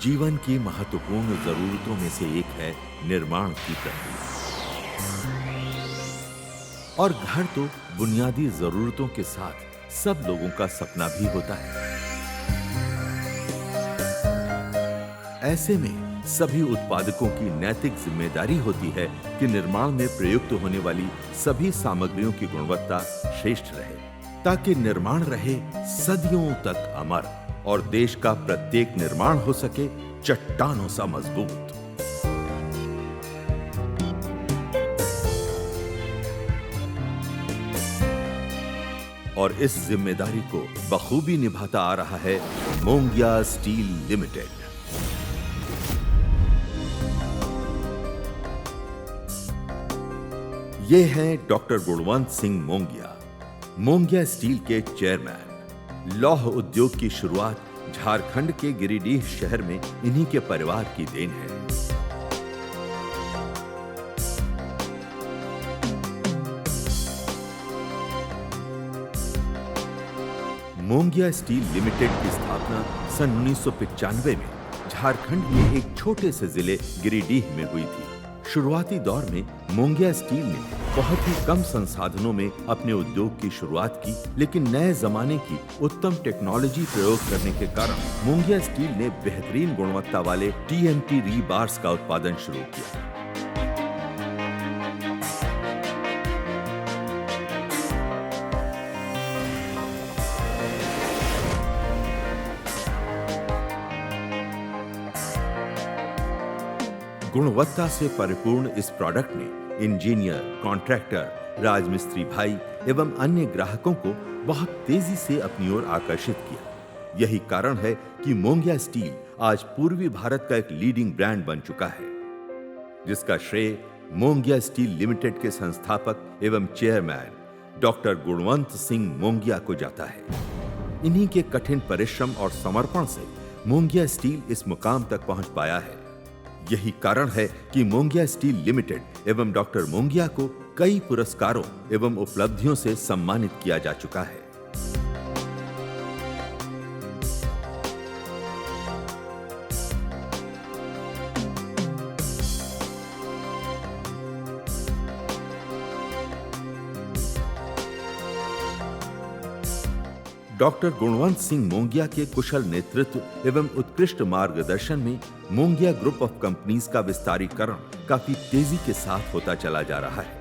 जीवन की महत्वपूर्ण जरूरतों में से एक है निर्माण की प्रक्रिया। और घर तो बुनियादी जरूरतों के साथ सब लोगों का सपना भी होता है। ऐसे में सभी उत्पादकों की नैतिक जिम्मेदारी होती है कि निर्माण में प्रयुक्त होने वाली सभी सामग्रियों की गुणवत्ता श्रेष्ठ रहे, ताकि निर्माण रहे सदियों तक अमर और देश का प्रत्येक निर्माण हो सके चट्टानों सा मजबूत। और इस जिम्मेदारी को बखूबी निभाता आ रहा है मोंगिया स्टील लिमिटेड। ये हैं डॉक्टर गुणवंत सिंह मोंगिया, मोंगिया स्टील के चेयरमैन। लौह उद्योग की शुरुआत झारखंड के गिरिडीह शहर में इन्हीं के परिवार की देन है। मोंगिया स्टील लिमिटेड की स्थापना सन 1995 में झारखंड के एक छोटे से जिले गिरिडीह में हुई थी। शुरुआती दौर में मोंगिया स्टील ने बहुत ही कम संसाधनों में अपने उद्योग की शुरुआत की, लेकिन नए जमाने की उत्तम टेक्नोलॉजी प्रयोग करने के कारण मोंगिया स्टील ने बेहतरीन गुणवत्ता वाले TMT रीबार्स का उत्पादन शुरू किया। गुणवत्ता से परिपूर्ण इस प्रोडक्ट ने इंजीनियर, कॉन्ट्रैक्टर, राजमिस्त्री भाई एवं अन्य ग्राहकों को बहुत तेजी से अपनी ओर आकर्षित किया। यही कारण है कि मोंगिया स्टील आज पूर्वी भारत का एक लीडिंग ब्रांड बन चुका है, जिसका श्रेय मोंगिया स्टील लिमिटेड के संस्थापक एवं चेयरमैन डॉक्टर गुणवंत सिंह मोंगिया को जाता है। इन्हीं के कठिन परिश्रम और समर्पण से मोंगिया स्टील इस मुकाम तक पहुंच पाया है। यही कारण है कि मोंगिया स्टील लिमिटेड एवं डॉक्टर मोंगिया को कई पुरस्कारों एवं उपलब्धियों से सम्मानित किया जा चुका है। डॉक्टर गुणवंत सिंह मोंगिया के कुशल नेतृत्व एवं उत्कृष्ट मार्गदर्शन में मोंगिया ग्रुप ऑफ कंपनीज का विस्तारीकरण काफी तेजी के साथ होता चला जा रहा है।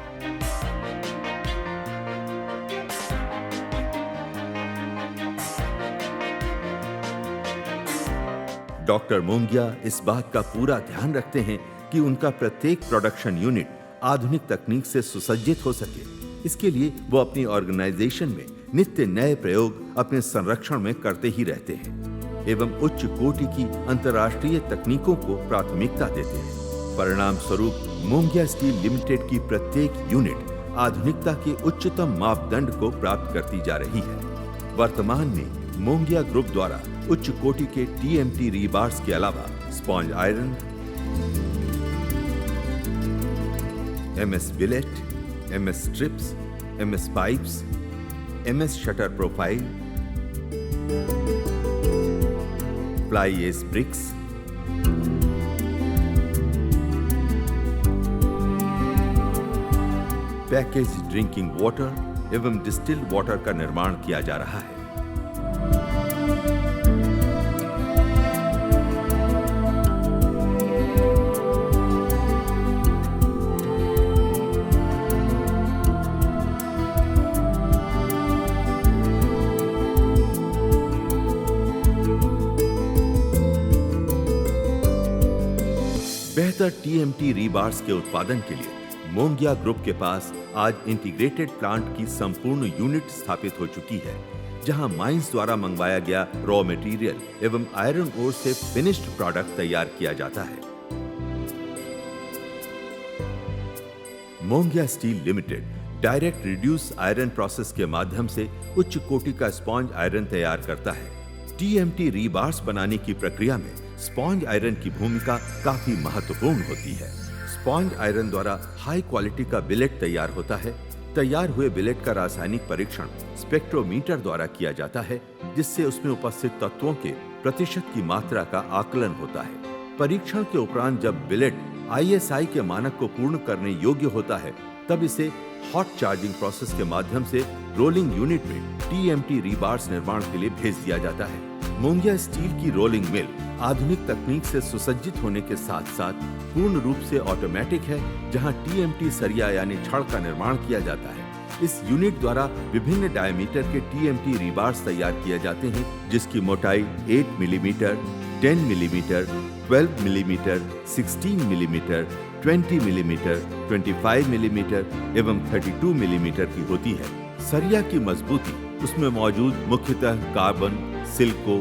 डॉक्टर मोंगिया इस बात का पूरा ध्यान रखते हैं कि उनका प्रत्येक प्रोडक्शन यूनिट आधुनिक तकनीक से सुसज्जित हो सके। इसके लिए वो अपनी ऑर्गेनाइजेशन में नित्य नए प्रयोग अपने संरक्षण में करते ही रहते हैं एवं उच्च कोटि की अंतर्राष्ट्रीय तकनीकों को प्राथमिकता देते हैं। परिणाम स्वरूप मोंगिया स्टील लिमिटेड की प्रत्येक यूनिट आधुनिकता के उच्चतम मापदंड को प्राप्त करती जा रही है। वर्तमान में मोंगिया ग्रुप द्वारा उच्च कोटि के TMT रीबार्स के अलावा sponge iron, MS billet, MS strips, MS pipes, MS shutter profile, fly ash bricks, package drinking water एवं डिस्टिल्ड वाटर का निर्माण किया जा रहा है। बेहतर TMT रीबार्स के उत्पादन के लिए मोंगिया ग्रुप के पास आज इंटीग्रेटेड प्लांट की संपूर्ण यूनिट स्थापित हो चुकी है, जहां माइंस द्वारा मंगवाया गया रॉ मटेरियल एवं आयरन ओर से फिनिश्ड प्रोडक्ट तैयार किया जाता है। Mongia steel limited direct reduce iron process के माध्यम से उच्च कोटि का स्पॉन्ज आयरन तैयार करता है। TMT रीबार्स बनाने की प्रक्रिया में स्पॉन्ज आयरन की भूमिका काफी महत्वपूर्ण होती है। स्पॉन्ज आयरन द्वारा हाई क्वालिटी का बिलेट तैयार होता है। तैयार हुए बिलेट का रासायनिक परीक्षण स्पेक्ट्रोमीटर द्वारा किया जाता है, जिससे उसमें उपस्थित तत्वों के प्रतिशत की मात्रा का आकलन होता है। परीक्षण के उपरांत जब बिलेट ISI के मानक को पूर्ण करने योग्य होता है, तब इसे हॉट चार्जिंग प्रोसेस के माध्यम से रोलिंग यूनिट में TMT रीबार्स निर्माण के लिए भेज दिया जाता है। मोंगिया स्टील की रोलिंग मिल आधुनिक तकनीक से सुसज्जित होने के साथ साथ पूर्ण रूप से ऑटोमेटिक है, जहां TMT सरिया यानी छड़ का निर्माण किया जाता है। इस यूनिट द्वारा विभिन्न डायमीटर के TMT रीबार्स तैयार किए जाते हैं, जिसकी मोटाई 8 millimetre, 10 millimetre, 12 millimetre, 16 millimetre, 20 millimetre, 25 millimetre एवं 32 मिलीमीटर की होती है। सरिया की मजबूती उसमें मौजूद मुख्यतः कार्बन, सिल्को,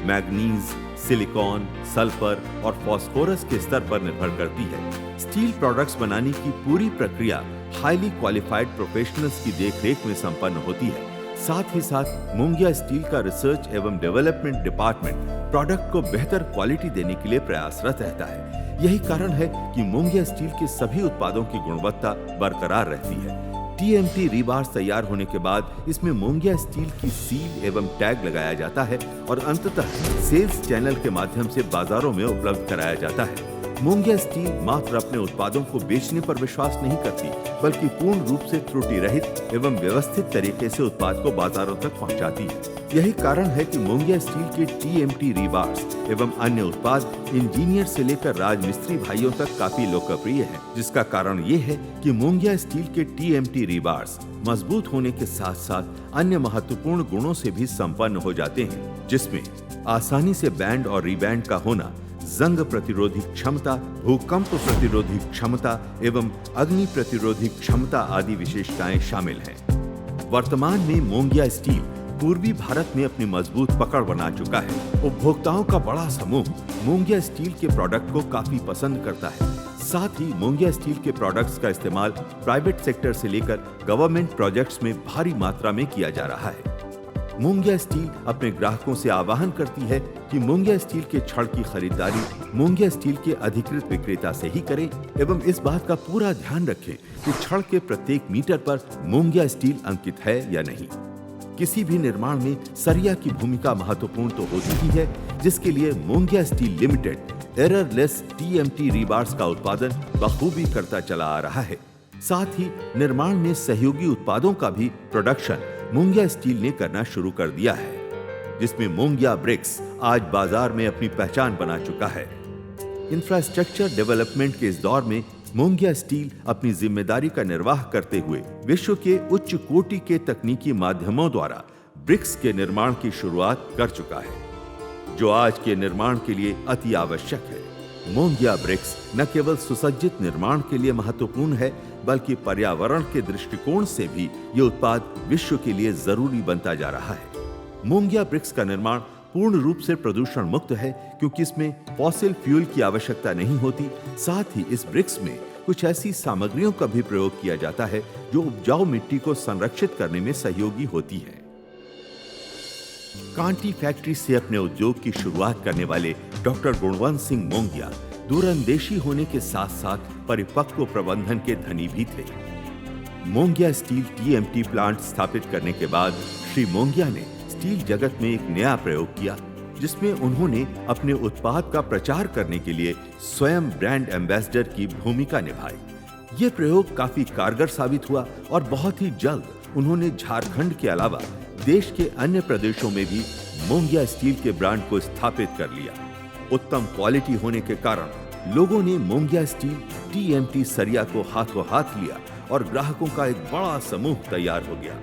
मैग्नीज, सिलिकॉन, सल्फर और फास्फोरस के स्तर पर निर्भर करती है। स्टील प्रोडक्ट्स बनाने की पूरी प्रक्रिया हाईली क्वालिफाइड प्रोफेशनल्स की देखरेख में संपन्न होती है। साथ ही साथ मोंगिया स्टील का रिसर्च एवं डेवलपमेंट डिपार्टमेंट प्रोडक्ट को बेहतर क्वालिटी देने के लिए प्रयासरत रहता है। यही कारण है कि मोंगिया स्टील के सभी उत्पादों की गुणवत्ता बरकरार रहती है। TMT रीबार्स तैयार होने के बाद इसमें मोंगिया स्टील की सील एवं टैग लगाया जाता है और अंततः सेल्स चैनल के माध्यम से बाजारों में उपलब्ध कराया जाता है। मोंगिया स्टील मात्र अपने उत्पादों को बेचने पर विश्वास नहीं करती, बल्कि पूर्ण रूप से त्रुटि रहित एवं व्यवस्थित तरीके से उत्पाद को बाजारों तक पहुंचाती है। यही कारण है कि मोंगिया स्टील के TMT रीबार्स एवं अन्य उत्पाद इंजीनियर से लेकर राजमिस्त्री भाइयों तक काफी लोकप्रिय है, जिसका कारण ये है कि मोंगिया स्टील के TMT रीबार्स मजबूत होने के साथ साथ अन्य महत्वपूर्ण गुणों से भी संपन्न हो जाते हैं, जिसमें आसानी से बैंड और रीबैंड का होना, जंग प्रतिरोधी क्षमता, भूकंप प्रतिरोधी क्षमता एवं अग्नि प्रतिरोधी क्षमता आदि विशेषताएं शामिल हैं। वर्तमान में मोंगिया स्टील पूर्वी भारत में अपनी मजबूत पकड़ बना चुका है। उपभोक्ताओं का बड़ा समूह मोंगिया स्टील के प्रोडक्ट को काफी पसंद करता है। साथ ही मोंगिया स्टील के प्रोडक्ट्स का इस्तेमाल प्राइवेट सेक्टर से लेकर गवर्नमेंट प्रोजेक्ट्स में भारी मात्रा में किया जा रहा है। मोंगिया स्टील अपने ग्राहकों से आह्वान करती है कि मोंगिया स्टील के छड़ की खरीदारी मोंगिया स्टील के अधिकृत विक्रेता से ही करें एवं इस बात का पूरा ध्यान रखें कि छड़ के प्रत्येक मीटर पर मोंगिया स्टील अंकित है या नहीं। किसी भी निर्माण में सरिया की भूमिका महत्वपूर्ण तो होती ही है, जिसके लिए Mongia steel limited errorless TMT rebars का उत्पादन बखूबी करता चला आ रहा है। साथ ही निर्माण में सहयोगी उत्पादों का भी प्रोडक्शन मोंगिया स्टील ने करना शुरू कर दिया है, जिसमें मोंगिया ब्रिक्स आज बाजार में अपनी पहचान बना चुका है। इंफ्रास्ट्रक्चर डेवलपमेंट के इस दौर में मोंगिया स्टील अपनी जिम्मेदारी का निर्वाह करते हुए विश्व के उच्च कोटि के तकनीकी माध्यमों द्वारा ब्रिक्स के निर्माण की शुरुआत कर चुका है, जो आज के निर्माण के लिए अति आवश्यक है। मोंगिया ब्रिक्स न केवल सुसज्जित निर्माण के लिए महत्वपूर्ण है, बल्कि पर्यावरण के दृष्टिकोण से भी ये उत्पाद विश्व के लिए जरूरी बनता जा रहा है। मोंगिया ब्रिक्स का निर्माण पूर्ण रूप से प्रदूषण मुक्त है, क्योंकि इसमें फॉसिल फ्यूल की आवश्यकता नहीं होती। साथ ही इस ब्रिक्स में कुछ ऐसी सामग्रियों का भी प्रयोग किया जाता है जो उपजाऊ मिट्टी को संरक्षित करने में सहयोगी होती है। कांटी फैक्ट्री से अपने उद्योग की शुरुआत करने वाले डॉक्टर गुणवंत सिंह मोंगिया दूरंदेशी होने के साथ साथ परिपक्व प्रबंधन के धनी भी थे। मोंगिया स्टील TMT प्लांट स्थापित करने के बाद श्री मोंगिया ने स्टील जगत में एक नया प्रयोग किया, जिसमें उन्होंने अपने उत्पाद का प्रचार करने के लिए स्वयं ब्रांड एम्बेसडर की भूमिका निभाई। ये प्रयोग काफी कारगर साबित हुआ और बहुत ही जल्द उन्होंने झारखंड के अलावा देश के अन्य प्रदेशों में भी मोंगिया स्टील के ब्रांड को स्थापित कर लिया। उत्तम क्वालिटी होने के कारण लोगों ने मोंगिया स्टील TMT सरिया को हाथों हाथ लिया और ग्राहकों का एक बड़ा समूह तैयार हो गया।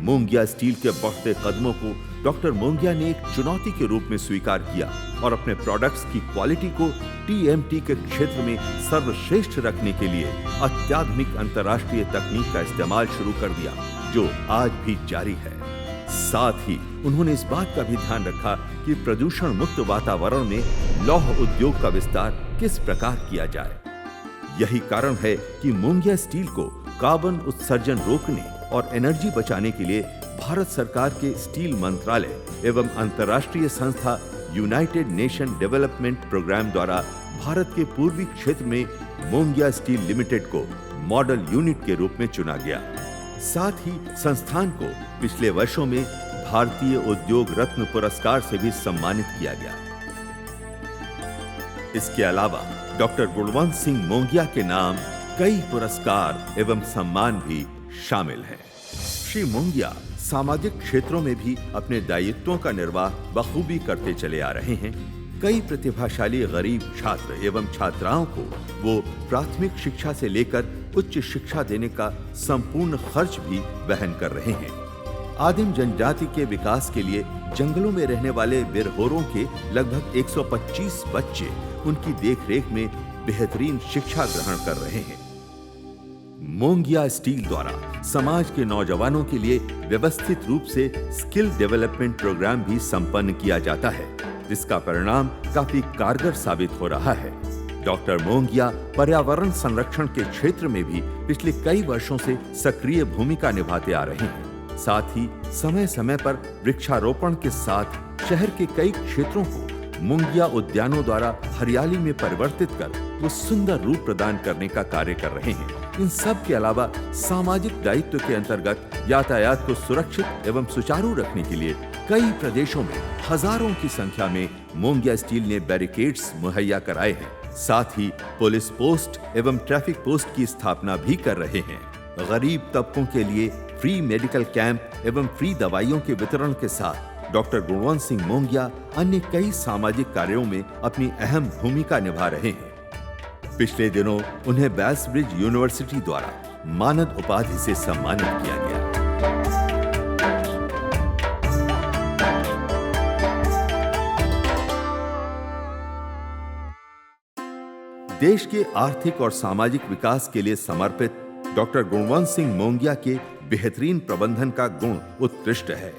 मोंगिया स्टील के बढ़ते कदमों को डॉक्टर मोंगिया ने एक चुनौती के रूप में स्वीकार किया और अपने प्रोडक्ट्स की क्वालिटी को TMT के क्षेत्र में सर्वश्रेष्ठ रखने के लिए अत्याधुनिक अंतर्राष्ट्रीय तकनीक का इस्तेमाल शुरू कर दिया, जो आज भी जारी है। साथ ही उन्होंने इस बात का भी ध्यान रखा कि प्रदूषण मुक्त वातावरण में लौह उद्योग का विस्तार किस प्रकार किया जाए। यही कारण है कि मोंगिया स्टील को कार्बन उत्सर्जन रोकने और एनर्जी बचाने के लिए भारत सरकार के स्टील मंत्रालय एवं अंतर्राष्ट्रीय संस्था यूनाइटेड नेशन डेवलपमेंट प्रोग्राम द्वारा भारत के पूर्वी क्षेत्र में मोंगिया स्टील लिमिटेड को मॉडल यूनिट के रूप में चुना गया। साथ ही संस्थान को पिछले वर्षों में भारतीय उद्योग रत्न पुरस्कार से भी सम्मानित किया गया। इसके अलावा डॉक्टर गुणवंत सिंह मोंगिया के नाम कई पुरस्कार एवं सम्मान भी शामिल हैं। श्री मोंगिया सामाजिक क्षेत्रों में भी अपने दायित्वों का निर्वाह बखूबी करते चले आ रहे हैं। कई प्रतिभाशाली गरीब छात्र एवं छात्राओं को वो प्राथमिक शिक्षा से लेकर उच्च शिक्षा देने का संपूर्ण खर्च भी वहन कर रहे हैं। आदिम जनजाति के विकास के लिए जंगलों में रहने वाले बिरहोरों के लगभग 125 बच्चे उनकी देखरेख में बेहतरीन शिक्षा ग्रहण कर रहे हैं। मोंगिया स्टील द्वारा समाज के नौजवानों के लिए व्यवस्थित रूप से स्किल डेवलपमेंट प्रोग्राम भी संपन्न किया जाता है, जिसका परिणाम काफी कारगर साबित हो रहा है। डॉक्टर मोंगिया पर्यावरण संरक्षण के क्षेत्र में भी पिछले कई वर्षों से सक्रिय भूमिका निभाते आ रहे हैं। साथ ही समय समय पर वृक्षारोपण के साथ शहर के कई क्षेत्रों को मोंगिया उद्यानों द्वारा हरियाली में परिवर्तित कर वो सुंदर रूप प्रदान करने का कार्य कर रहे हैं। इन सब के अलावा सामाजिक दायित्व के अंतर्गत यातायात को सुरक्षित एवं सुचारू रखने के लिए कई प्रदेशों में हजारों की संख्या में मोंगिया स्टील ने बैरिकेड्स मुहैया कराए हैं। साथ ही पुलिस पोस्ट एवं ट्रैफिक पोस्ट की स्थापना भी कर रहे हैं। गरीब तबकों के लिए फ्री मेडिकल कैंप एवं फ्री दवाइयों के वितरण के साथ डॉक्टर गुणवंत सिंह मोंगिया अन्य कई सामाजिक कार्यों में अपनी अहम भूमिका निभा रहे हैं। पिछले दिनों उन्हें बैल्सब्रिज यूनिवर्सिटी द्वारा मानद उपाधि से सम्मानित किया गया। देश के आर्थिक और सामाजिक विकास के लिए समर्पित डॉक्टर गुणवंत सिंह मोंगिया के बेहतरीन प्रबंधन का गुण उत्कृष्ट है।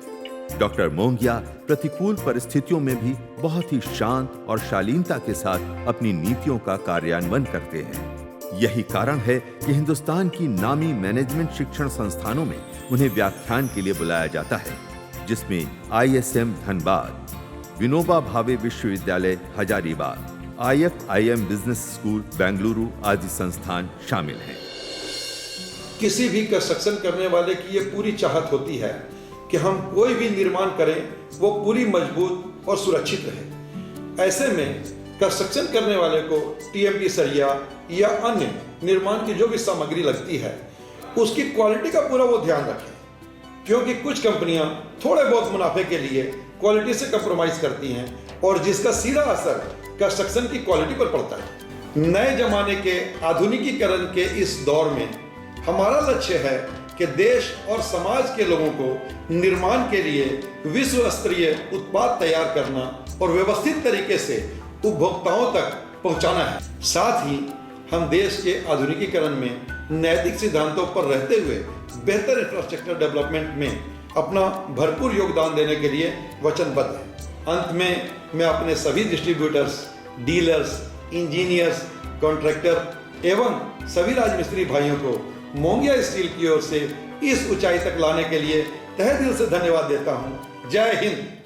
डॉक्टर मोंगिया प्रतिकूल परिस्थितियों में भी बहुत ही शांत और शालीनता के साथ अपनी नीतियों का कार्यान्वयन करते हैं। यही कारण है कि हिंदुस्तान की नामी मैनेजमेंट शिक्षण संस्थानों में उन्हें व्याख्यान के लिए बुलाया जाता है, जिसमें ISM धनबाद, विनोबा भावे विश्वविद्यालय Hazaribagh, IFIM business school Bengaluru आदि संस्थान शामिल हैं। किसी भी कंस्ट्रक्शन करने वाले की ये पूरी चाहत होती है कि हम कोई भी निर्माण करें वो पूरी मजबूत और सुरक्षित रहे। ऐसे में कंस्ट्रक्शन करने वाले को TMT सरिया या अन्य निर्माण की जो भी सामग्री लगती है उसकी क्वालिटी का पूरा वो ध्यान रखें, क्योंकि कुछ कंपनियां थोड़े बहुत मुनाफे के लिए क्वालिटी से कंप्रोमाइज करती हैं और जिसका सीधा असर कंस्ट्रक्शन की क्वालिटी पर पड़ता है। नए जमाने के आधुनिकीकरण के इस दौर में हमारा लक्ष्य है कि देश और समाज के लोगों को निर्माण के लिए विश्व स्तरीय उत्पाद तैयार करना और व्यवस्थित तरीके से उपभोक्ताओं तक पहुंचाना है। साथ ही हम देश के आधुनिकीकरण में नैतिक सिद्धांतों पर रहते हुए बेहतर इंफ्रास्ट्रक्चर डेवलपमेंट में अपना भरपूर योगदान देने के लिए वचनबद्ध हैं। अंत में मैं अपने सभी डिस्ट्रीब्यूटर्स, डीलर्स, इंजीनियर्स, कॉन्ट्रैक्टर एवं सभी राजमिस्त्री भाइयों को मोंगिया स्टील की ओर से इस ऊंचाई तक लाने के लिए तहे दिल से धन्यवाद देता हूं। जय हिंद।